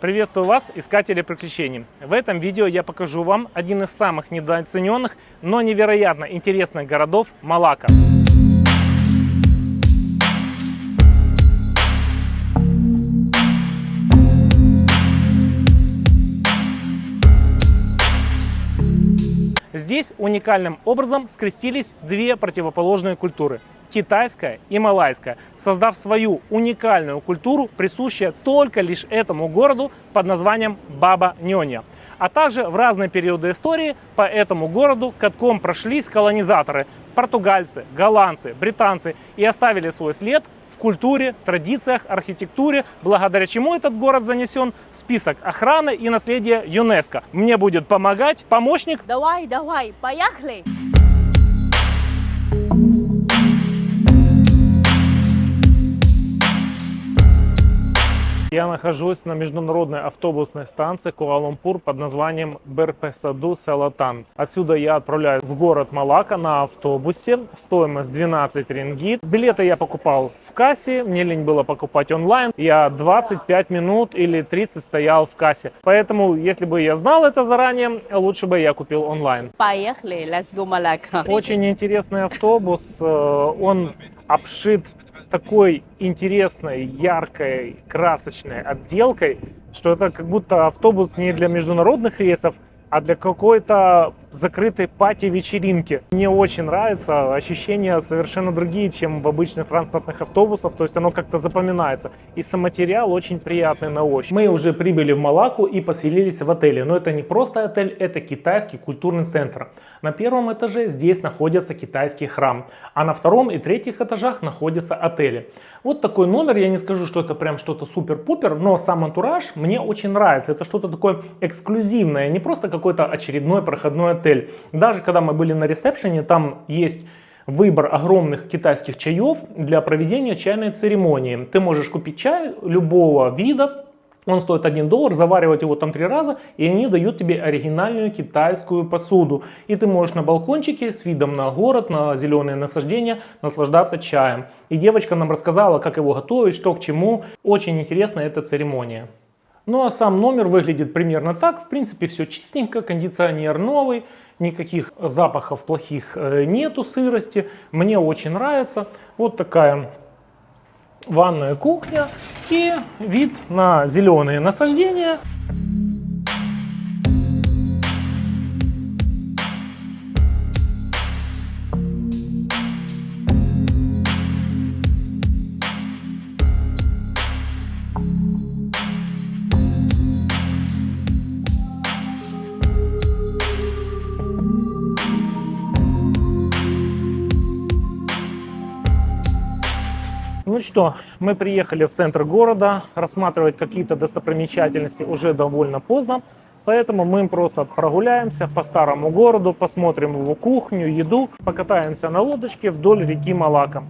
Приветствую вас, искатели приключений! В этом видео я покажу вам один из самых недооцененных, но невероятно интересных городов – Малакка. Здесь уникальным образом скрестились две противоположные культуры – китайская и малайская, создав свою уникальную культуру, присущую только лишь этому городу под названием Баба-Ньонья. А также в разные периоды истории по этому городу катком прошлись колонизаторы – португальцы, голландцы, британцы и оставили свой след в культуре, традициях, архитектуре, благодаря чему этот город занесен в список охраны и наследия ЮНЕСКО. Мне будет помогать помощник. Давай, поехали! Я нахожусь на международной автобусной станции Куала-Лумпур под названием Берпесаду Селатан. Отсюда я отправляюсь в город Малакка на автобусе. Стоимость 12 рингит. Билеты я покупал в кассе. Мне лень было покупать онлайн. Я 25 минут или 30 стоял в кассе. Поэтому, если бы я знал это заранее, лучше бы я купил онлайн. Поехали, let's go Малакка. Очень интересный автобус. Он обшит такой интересной, яркой, красочной отделкой, что это как будто автобус не для международных рейсов, а для какой-то закрытой пати-вечеринки. Мне очень нравится, ощущения совершенно другие, чем в обычных транспортных автобусах, то есть оно как-то запоминается. И сам материал очень приятный на ощупь. Мы уже прибыли в Малакку и поселились в отеле, но это не просто отель, это китайский культурный центр. На первом этаже здесь находится китайский храм, а на втором и третьих этажах находятся отели. Вот такой номер, я не скажу, что это прям что-то супер-пупер, но сам антураж мне очень нравится. Это что-то такое эксклюзивное, не просто какой-то очередной проходной отель. Даже когда мы были на ресепшене, там есть выбор огромных китайских чаев для проведения чайной церемонии. Ты можешь купить чай любого вида, он стоит $1, заваривать его там 3 раза, и они дают тебе оригинальную китайскую посуду. И ты можешь на балкончике с видом на город, на зеленые насаждения наслаждаться чаем. И девочка нам рассказала, как его готовить, что к чему. Очень интересна эта церемония. Ну а сам номер выглядит примерно так. В принципе, все чистенько, кондиционер новый, никаких запахов плохих нету, сырости. Мне очень нравится. Вот такая ванная кухня и вид на зеленые насаждения. Ну что, мы приехали в центр города, рассматривать какие-то достопримечательности уже довольно поздно, поэтому мы просто прогуляемся по старому городу, посмотрим его кухню, еду, покатаемся на лодочке вдоль реки Малакка.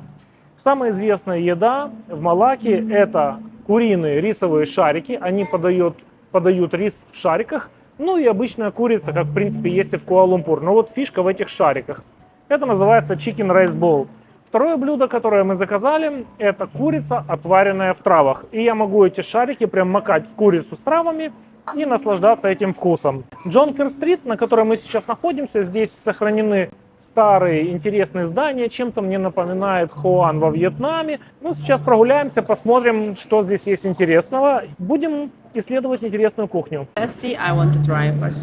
Самая известная еда в Малакке – это куриные рисовые шарики, они подают рис в шариках, ну и обычная курица, как в принципе есть и в Куала-Лумпур, но вот фишка в этих шариках. Это называется Chicken Rice Bowl. Второе блюдо, которое мы заказали, это курица, отваренная в травах. И я могу эти шарики прям макать в курицу с травами и наслаждаться этим вкусом. Джонкер-стрит, на которой мы сейчас находимся, здесь сохранены старые интересные здания. Чем-то мне напоминает Хоан во Вьетнаме. Ну, сейчас прогуляемся, посмотрим, что здесь есть интересного. Будем исследовать интересную кухню. Tasty, I want to try first.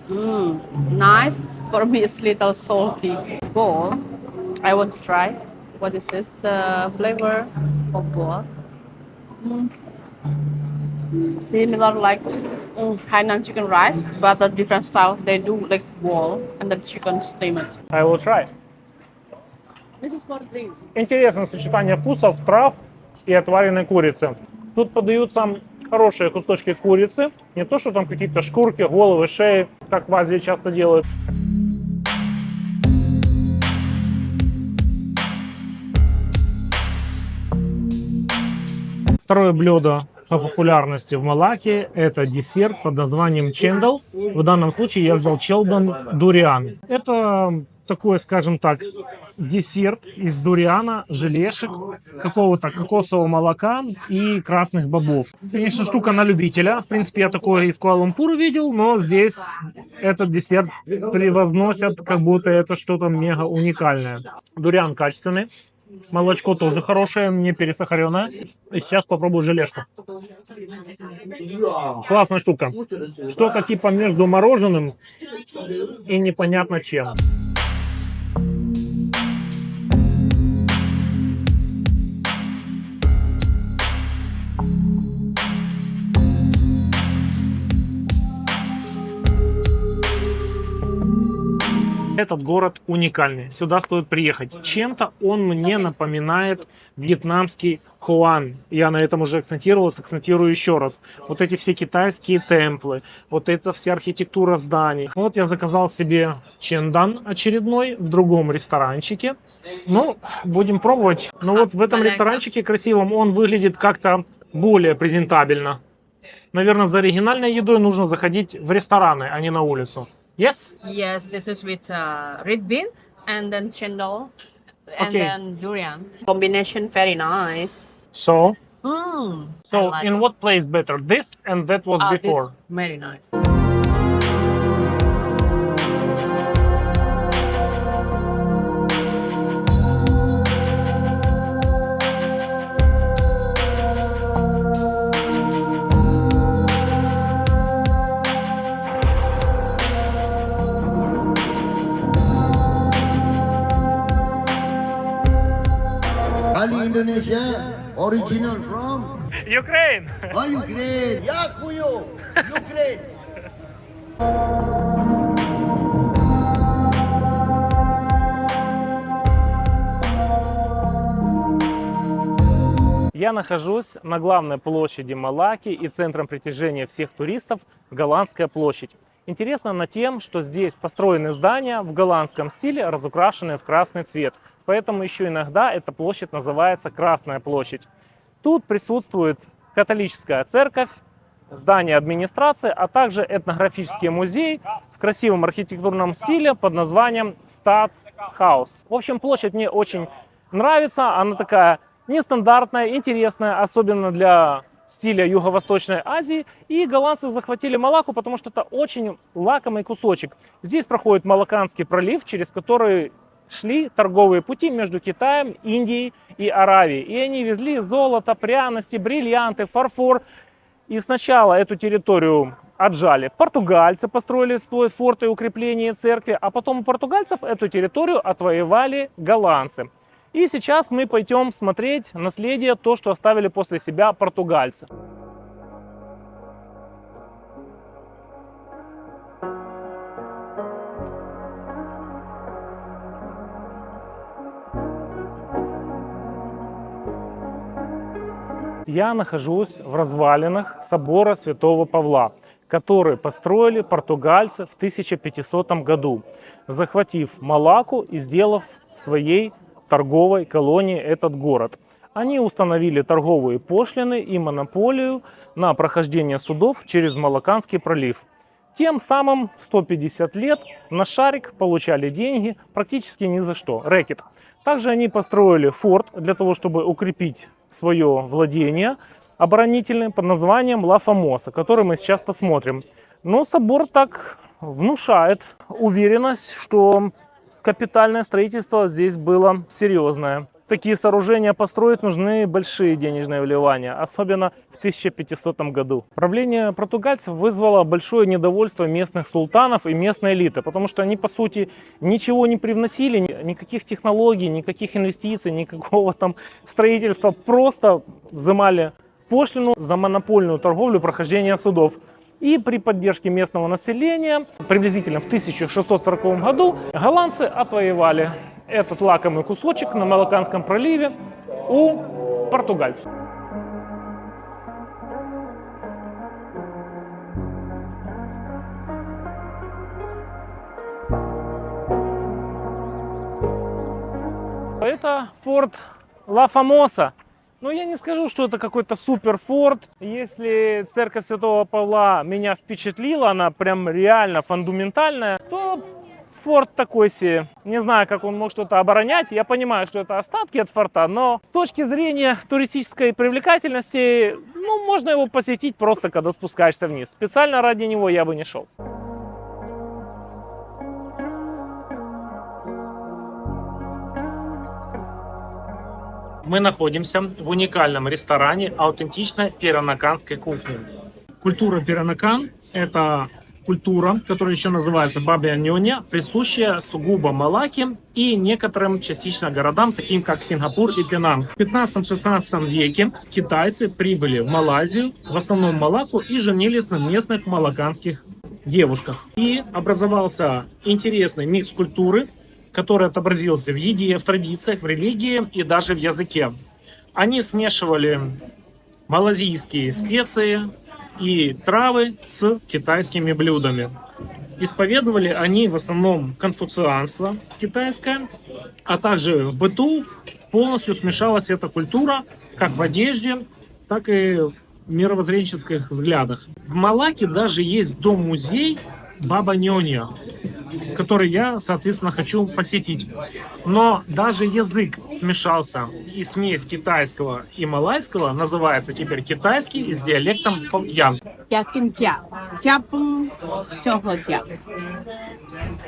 Nice. For me, it's little salty. Bowl. I want to try. What is this flavor of bowl? Similar like Hainan chicken rice, but a different style. They do like bowl and the chicken steamed. I will try. This is for drink. Интересное сочетание вкусов, трав и отваренной курицы. Тут подаются хорошие кусочки курицы, не то что там какие-то шкурки, головы, шеи, как в Азии часто делают. Второе блюдо по популярности в Малакке – это десерт под названием чендал. В данном случае я взял челдон дуриан. Это такое, скажем так, десерт из дуриана, желешек, какого-то кокосового молока и красных бобов. Конечно, штука на любителя. В принципе, я такое и в Куала-Лумпуре видел, но здесь этот десерт превозносят, как будто это что-то мега уникальное. Дуриан качественный. Молочко тоже хорошее, не пересахаренное. И сейчас попробую желешку. Классная штука. Что-то типа между мороженым и непонятно чем. Этот город уникальный. Сюда стоит приехать. Чем-то он мне напоминает вьетнамский Хуан. Я на этом уже акцентировался, акцентирую еще раз. Вот эти все китайские темплы, вот эта вся архитектура зданий. Вот я заказал себе чендан очередной в другом ресторанчике. Ну, будем пробовать. Но вот в этом ресторанчике красивом он выглядит как-то более презентабельно. Наверное, за оригинальной едой нужно заходить в рестораны, а не на улицу. Yes? Yes, this is with red bean and then chendol and Okay. then durian. Combination very nice. So, Mm, so I like in it. what place better? This and that was This before. very nice. Ali Indonesia, original from Ukraine! Ukraine. Yakuyo, Ukraine. Я нахожусь на главной площади Малаки и центром притяжения всех туристов Голландская площадь. Интересно она тем, что здесь построены здания в голландском стиле, разукрашенные в красный цвет. Поэтому еще иногда эта площадь называется Красная площадь. Тут присутствует католическая церковь, здание администрации, а также этнографический музей в красивом архитектурном стиле под названием Стадхаус. В общем, площадь мне очень нравится. Она такая нестандартная, интересная, особенно для стиля Юго-Восточной Азии. И голландцы захватили Малаку, потому что это очень лакомый кусочек. Здесь проходит Малаканский пролив, через который шли торговые пути между Китаем, Индией и Аравией. И они везли золото, пряности, бриллианты, фарфор. И сначала эту территорию отжали португальцы, построили свой форт и укрепление церкви, а потом у португальцев эту территорию отвоевали голландцы. И сейчас мы пойдем смотреть наследие, то, что оставили после себя португальцы. Я нахожусь в развалинах собора Святого Павла, который построили португальцы в 1500 году, захватив Малаку и сделав своей торговой колонией этот город. Они установили торговые пошлины и монополию на прохождение судов через Малаканский пролив. Тем самым 150 лет на шарик получали деньги практически ни за что. Рэкет. Также они построили форт для того, чтобы укрепить свое владение оборонительное под названием Ла Фамоса, который мы сейчас посмотрим. Но собор так внушает уверенность, что капитальное строительство здесь было серьезное. Такие сооружения построить нужны большие денежные вливания, особенно в 1500 году. Правление португальцев вызвало большое недовольство местных султанов и местной элиты, потому что они, по сути, ничего не привносили, никаких технологий, никаких инвестиций, никакого там строительства, просто взимали пошлину за монопольную торговлю прохождения судов. И при поддержке местного населения, приблизительно в 1640 году, голландцы отвоевали этот лакомый кусочек на Малаканском проливе у португальцев. Это форт Ла Фамоса. Но я не скажу, что это какой-то супер форт. Если церковь Святого Павла меня впечатлила, она прям реально фундаментальная, то форт такой себе. Не знаю, как он мог что-то оборонять. Я понимаю, что это остатки от форта, но с точки зрения туристической привлекательности, ну, можно его посетить просто, когда спускаешься вниз. Специально ради него я бы не шел. Мы находимся в уникальном ресторане аутентичной перанаканской кухни. Культура Перанакан – это культура, которая еще называется Баба-Ньоня, присущая сугубо Малакке и некоторым частично городам, таким как Сингапур и Пенанг. В 15-16 веке китайцы прибыли в Малайзию, в основном в Малакку, и женились на местных малакканских девушках. И образовался интересный микс культуры, который отобразился в еде, в традициях, в религии и даже в языке. Они смешивали малазийские специи и травы с китайскими блюдами. Исповедовали они в основном конфуцианство китайское, а также в быту полностью смешалась эта культура как в одежде, так и в мировоззренческих взглядах. В Малакке даже есть дом-музей Баба-Ньоня, который я, соответственно, хочу посетить. Но даже язык смешался, и смесь китайского и малайского называется теперь китайский с диалектом Хокьян.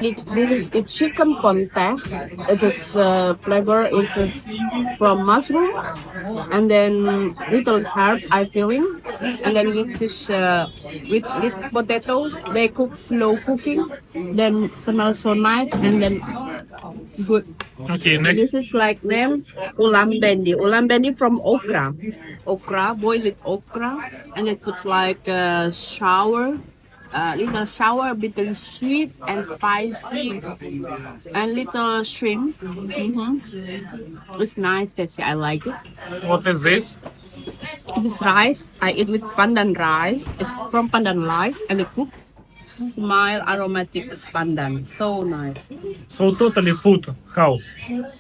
This is a chicken pontac. It is flavor is from mushroom, and then little herb I feeling, and then this is with potato. They cook slow cooking, then smell so nice, and then good. Okay, next. This is like them ulam bendi. Ulam bendi from okra. Okra, boiled okra, and it puts like sour. Little sour, bitterly sweet and spicy, and little shrimp. It's nice. That's it. I like it. What is this? This rice I eat with pandan rice. It's from pandan life, and it cook mild aromatic is pandan. So nice. So totally food. How?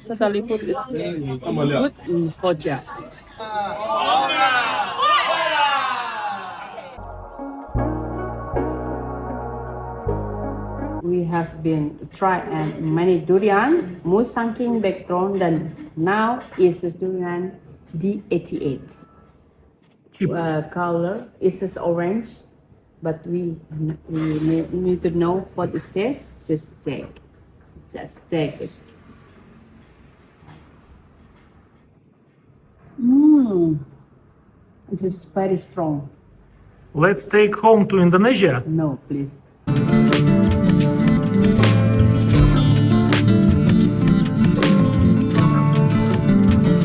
Totally food is good in Koja. We have been tried many durian, Musang King background, and now is this durian D88. Color is this orange, but we need to know what is this. Just take it. This is very strong. Let's take home to Indonesia. No, please.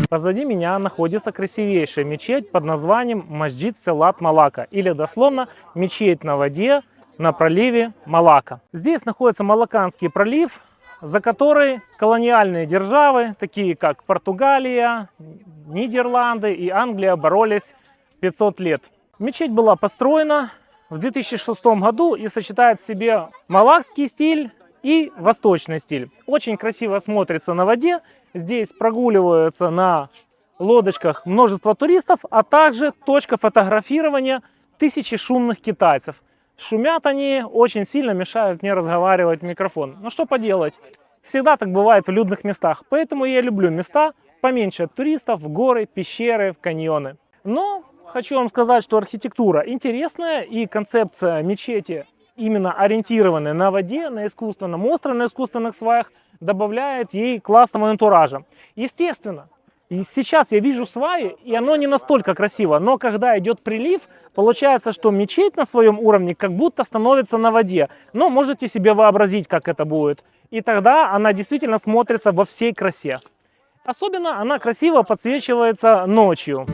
Позади меня находится красивейшая мечеть под названием Масджид Селат Малакка, или дословно мечеть на воде на проливе Малакка. Здесь находится Малакканский пролив, за который колониальные державы, такие как Португалия, Нидерланды и Англия, боролись 500 лет. Мечеть была построена в 2006 году и сочетает в себе малаккский стиль и восточный стиль. Очень красиво смотрится на воде. Здесь прогуливаются на лодочках множество туристов, а также точка фотографирования тысячи шумных китайцев. Шумят они, очень сильно мешают мне разговаривать в микрофон. Но что поделать, всегда так бывает в людных местах. Поэтому я люблю места поменьше туристов, горы, пещеры, каньоны. Но хочу вам сказать, что архитектура интересная, и концепция мечети, именно ориентированная на воде, на искусственном острове, на искусственных сваях, добавляет ей классного антуража. Естественно, и сейчас я вижу сваи, и оно не настолько красиво, но когда идет прилив, получается, что мечеть на своем уровне как будто становится на воде. Но можете себе вообразить, как это будет. И тогда она действительно смотрится во всей красе. Особенно она красиво подсвечивается ночью.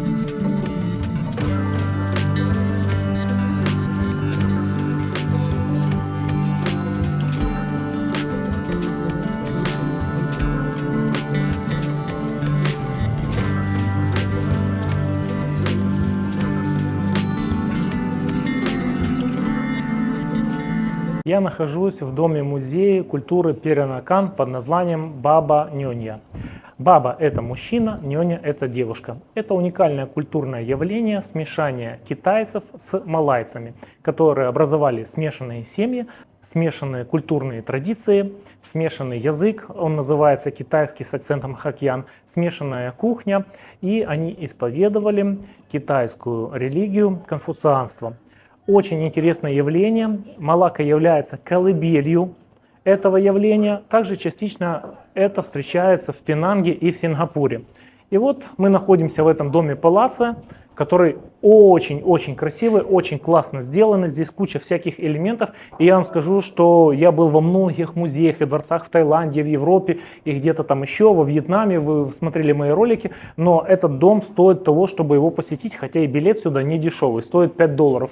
Я нахожусь в доме-музее культуры Перанакан под названием Баба-Ньоня. Баба – это мужчина, нёня – это девушка. Это уникальное культурное явление смешания китайцев с малайцами, которые образовали смешанные семьи, смешанные культурные традиции, смешанный язык, он называется китайский с акцентом хокьян, смешанная кухня, и они исповедовали китайскую религию конфуцианство. Очень интересное явление. Малакка является колыбелью этого явления. Также частично это встречается в Пенанге и в Сингапуре. И вот мы находимся в этом доме-палаце, который очень-очень красивый, очень классно сделан. Здесь куча всяких элементов. И я вам скажу, что я был во многих музеях и дворцах в Таиланде, в Европе и где-то там еще, во Вьетнаме. Вы смотрели мои ролики. Но этот дом стоит того, чтобы его посетить, хотя и билет сюда не дешевый, стоит $5.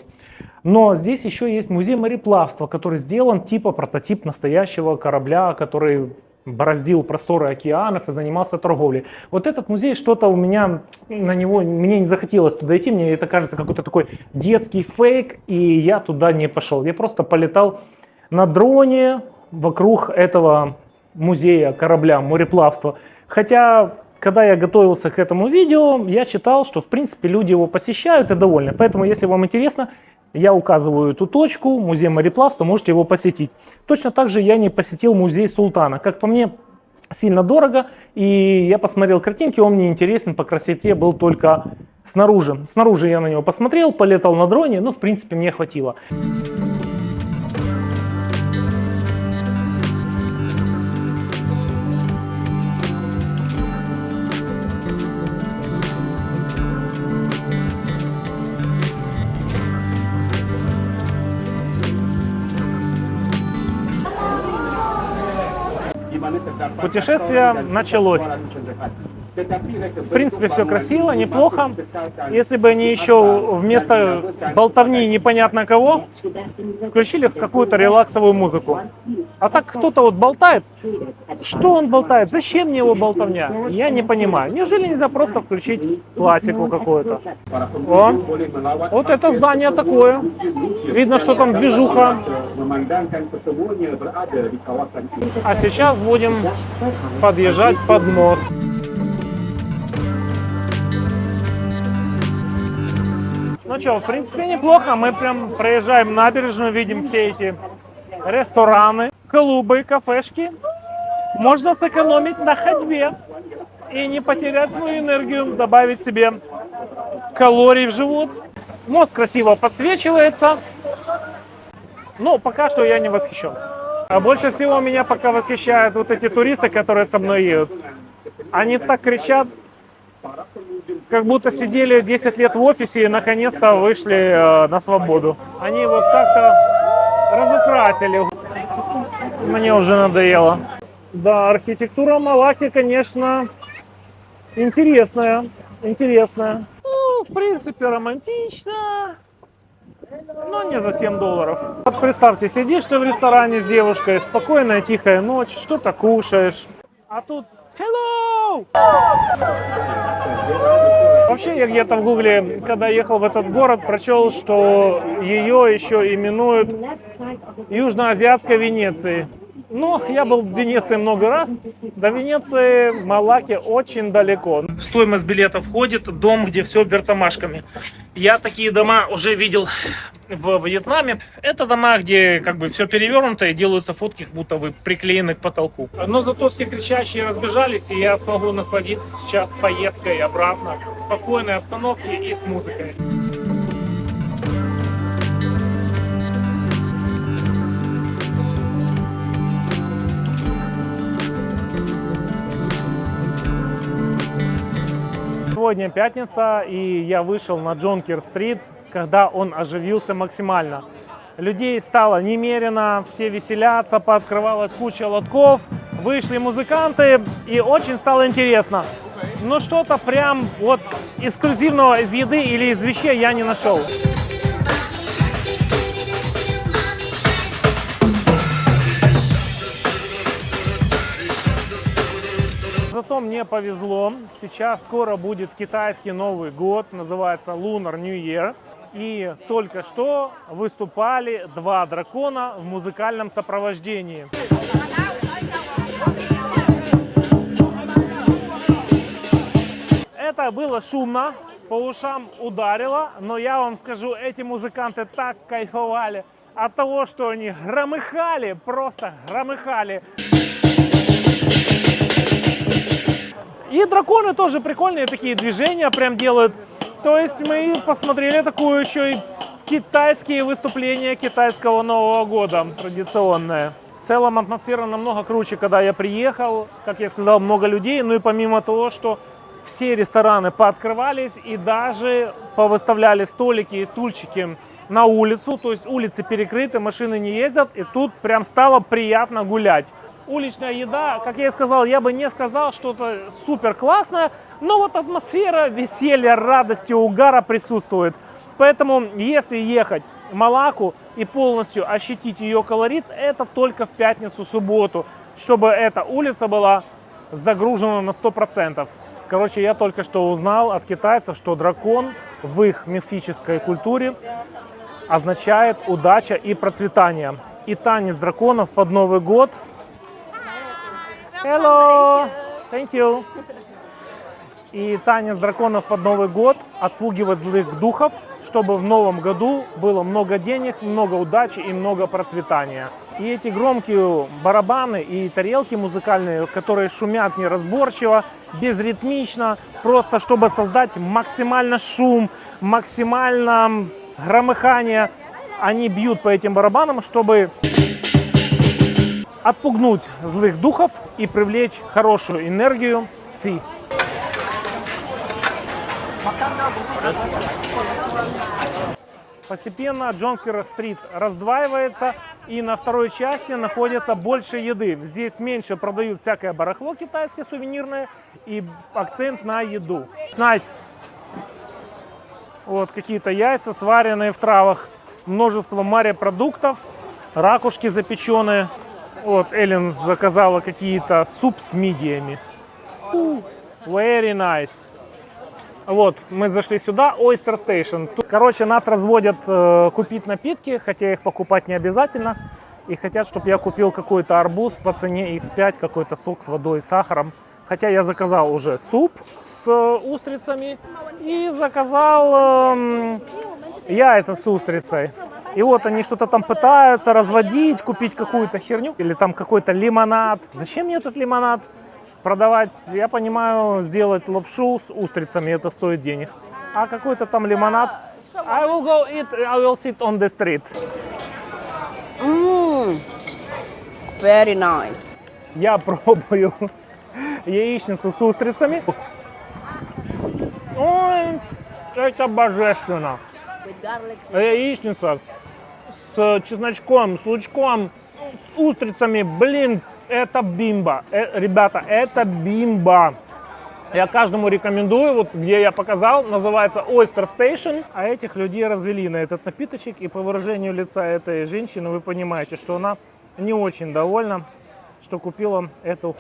Но здесь еще есть музей мореплавства, который сделан типа прототип настоящего корабля, который бороздил просторы океанов и занимался торговлей. Вот этот музей, что-то у меня на него, мне не захотелось туда идти, мне это кажется какой-то такой детский фейк, и я туда не пошел. Я просто полетал на дроне вокруг этого музея корабля мореплавства. Хотя, когда я готовился к этому видео, я читал, что в принципе люди его посещают и довольны. Поэтому, если вам интересно, я указываю эту точку, музей мореплавства, можете его посетить. Точно так же я не посетил музей Султана. Как по мне, сильно дорого, и я посмотрел картинки, он мне интересен по красоте был только снаружи. Снаружи я на него посмотрел, полетал на дроне, но в принципе мне хватило. Путешествие началось. В принципе, все красиво, неплохо. Если бы они еще вместо болтовни непонятно кого включили какую-то релаксовую музыку. А так кто-то вот болтает. Что он болтает? Зачем мне его болтовня? Я не понимаю. Неужели нельзя просто включить классику какую-то? О, вот это здание такое. Видно, что там движуха. А сейчас будем подъезжать под мост. Ну что, в принципе, неплохо. Мы прям проезжаем набережную, видим все эти рестораны, клубы, кафешки. Можно сэкономить на ходьбе и не потерять свою энергию, добавить себе калорий в живот. Мост красиво подсвечивается. Но пока что я не восхищен. А больше всего меня пока восхищают вот эти туристы, которые со мной едут. Они так кричат, как будто сидели 10 лет в офисе и наконец-то вышли на свободу. Они вот как-то разукрасили. Мне уже надоело. Да, архитектура Малакки, конечно, интересная. Ну, в принципе, романтично, но не за $7. Вот представьте, сидишь ты в ресторане с девушкой, спокойная, тихая ночь, что-то кушаешь, а тут hello! Вообще, я где-то в гугле, когда ехал в этот город, прочел, что ее еще именуют Южноазиатской Венецией. Но я был в Венеции много раз. До Венеции, Малакки очень далеко. В стоимость билета входит дом, где все вертомашками. Я такие дома уже видел в Вьетнаме. Это дома, где как бы все перевернуто и делаются фотки, как будто вы приклеены к потолку. Но зато все кричащие разбежались, и я смогу насладиться сейчас поездкой обратно в спокойной обстановке и с музыкой. Сегодня пятница, и я вышел на Джонкер-стрит, когда он оживился максимально. Людей стало немерено, все веселятся, пооткрывалась куча лотков, вышли музыканты, и очень стало интересно. Но что-то прям вот эксклюзивного из еды или из вещей я не нашел. Зато мне повезло. Сейчас скоро будет китайский Новый год, называется Lunar New Year. И только что выступали два дракона в музыкальном сопровождении. знаю, было шумно, по ушам ударило, но я вам скажу, эти музыканты так кайфовали от того, что они громыхали, просто громыхали. И драконы тоже прикольные такие движения прям делают. То есть мы посмотрели такое еще и китайские выступления китайского Нового года, традиционное. В целом атмосфера намного круче, когда я приехал. Как я сказал, много людей. Ну и помимо того, что все рестораны пооткрывались и даже повыставляли столики и стульчики на улицу. То есть улицы перекрыты, машины не ездят. И тут прям стало приятно гулять. Уличная еда, как я и сказал, я бы не сказал что-то супер классное. Но вот атмосфера веселья, радости, угара присутствует. Поэтому если ехать в Малакку и полностью ощутить ее колорит, это только в пятницу-субботу, чтобы эта улица была загружена на 100%. Короче, я только что узнал от китайцев, что дракон в их мифической культуре означает удача и процветание. И танец драконов под Новый год. Hello! Thank you! И танец драконов под Новый год отпугивает злых духов, чтобы в новом году было много денег, много удачи и много процветания. И эти громкие барабаны и тарелки музыкальные, которые шумят неразборчиво, безритмично, просто чтобы создать максимально шум, максимально громыхание, они бьют по этим барабанам, чтобы отпугнуть злых духов и привлечь хорошую энергию ци. Постепенно Джонкер-стрит раздваивается, и на второй части находится больше еды. Здесь меньше продают всякое барахло китайское, сувенирное, и акцент на еду. Снась. Вот какие-то яйца, сваренные в травах, множество морепродуктов, ракушки запеченные. Вот Эллен заказала какие-то суп с мидиями. Very nice. Вот, мы зашли сюда, Oyster Station. Тут, короче, нас разводят купить напитки, хотя их покупать не обязательно. И хотят, чтобы я купил какой-то арбуз по цене X5, какой-то сок с водой и сахаром. Хотя я заказал уже суп с устрицами и заказал яйца с устрицей. И вот они что-то там пытаются разводить, купить какую-то херню. Или там какой-то лимонад. Зачем мне этот лимонад? Продавать, я понимаю, сделать лапшу с устрицами, это стоит денег. А какой-то там лимонад. I will go eat, I will sit on the street. Very nice. Я пробую яичницу с устрицами. Ой, это божественно. With garlic. Яичница с чесночком, с лучком, с устрицами, блин. Это бимба. Ребята, это бимба. Я каждому рекомендую, вот где я показал, называется Oyster Station. А этих людей развели на этот напиточек, и по выражению лица этой женщины вы понимаете, что она не очень довольна, что купила эту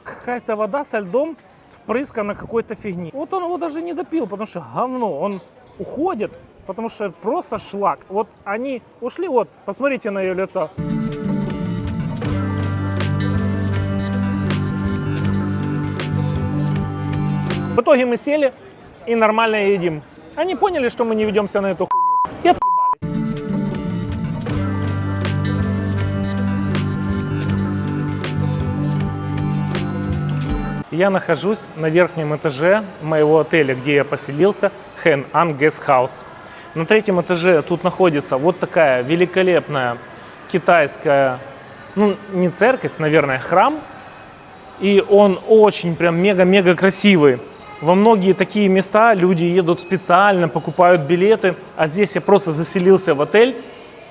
какая-то вода со льдом впрыскана какой-то фигни. Вот он его даже не допил, потому что говно. Он уходит, потому что просто шлак. Вот они ушли, вот, посмотрите на ее лицо. В итоге мы сели и нормально едим. Они поняли, что мы не ведемся на эту хуйню. И отъебались. Я нахожусь на верхнем этаже моего отеля, где я поселился, Хэн Ан Guest House. На третьем этаже тут находится вот такая великолепная китайская, ну не церковь, наверное, храм. И он очень прям мега-мега красивый. Во многие такие места люди едут специально, покупают билеты, а здесь я просто заселился в отель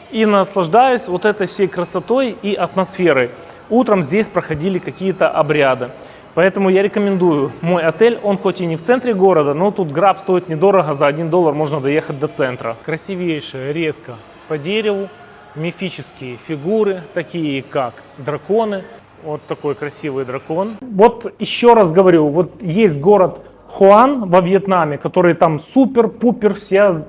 и наслаждаюсь вот этой всей красотой и атмосферой. Утром здесь проходили какие-то обряды, поэтому я рекомендую мой отель. Он хоть и не в центре города, но тут граб стоит недорого, за $1 можно доехать до центра. Красивейшая резка по дереву, мифические фигуры, такие как драконы. Вот такой красивый дракон. Вот еще раз говорю, вот есть город Хуан во Вьетнаме, который там супер-пупер, все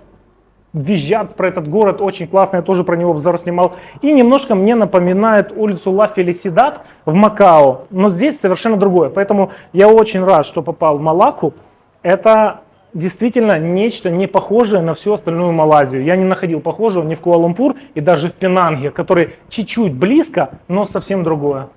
визжат про этот город, очень классно, я тоже про него обзор снимал. И немножко мне напоминает улицу Ла Фелисидад в Макао, но здесь совершенно другое. Поэтому я очень рад, что попал в Малакку. Это действительно нечто не похожее на всю остальную Малайзию. Я не находил похожего ни в Куала-Лумпур и даже в Пенанге, который чуть-чуть близко, но совсем другое.